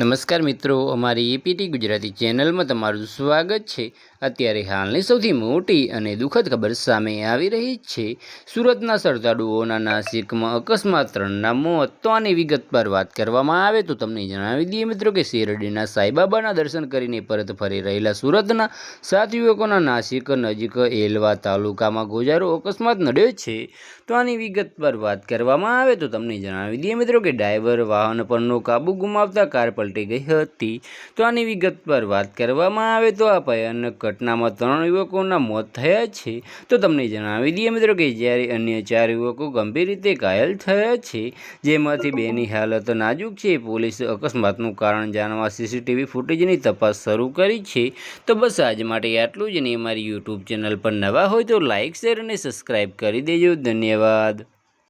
નમસ્કાર મિત્રો, અમારી એપીટી ગુજરાતી ચેનલમાં તમારું સ્વાગત છે। અત્યારે હાલની સૌથી મોટી અને દુઃખદ ખબર સામે આવી રહી છે। સુરતના શ્રદ્ધાળુઓના નાસિકમાં અકસ્માત 3ના મોત। તો આની વિગતવાર વાત કરવામાં આવે તો તમને જણાવી દઈએ મિત્રો કે શિરડીના સાઈબાબાના દર્શન કરીને પરત ફરી રહેલા સુરતના 7 યુવકોના નાસિક નજીક એલવા તાલુકામાં ગોજારો અકસ્માત નડ્યો છે। તો આની વિગતવાર વાત કરવામાં આવે તો તમને જણાવી દઈએ મિત્રો કે ડ્રાઈવર વાહન પરનો કાબુ ગુમાવતા કાર પલટી ગઈ હતી। તો આની વિગતવાર વાત કરવામાં આવે તો આ ભયાનક ઘટનામાં 3 યુવકોના મોત થયા છે। તો તમને જણાવી દઈએ મિત્રો કે જ્યારે અન્ય 4 યુવકો ગંભીર રીતે ઘાયલ થયા છે, જેમાંથી 2ની હાલત નાજુક છે। પોલીસે અકસ્માતનું કારણ જાણવા સીસીટીવી ફૂટેજની તપાસ શરૂ કરી છે। તો બસ આજ માટે આટલું જ, અને અમારી યુટ્યુબ ચેનલ પર નવા હોય તો લાઇક, શેર અને સબસ્ક્રાઈબ કરી દેજો। ધન્યવાદ।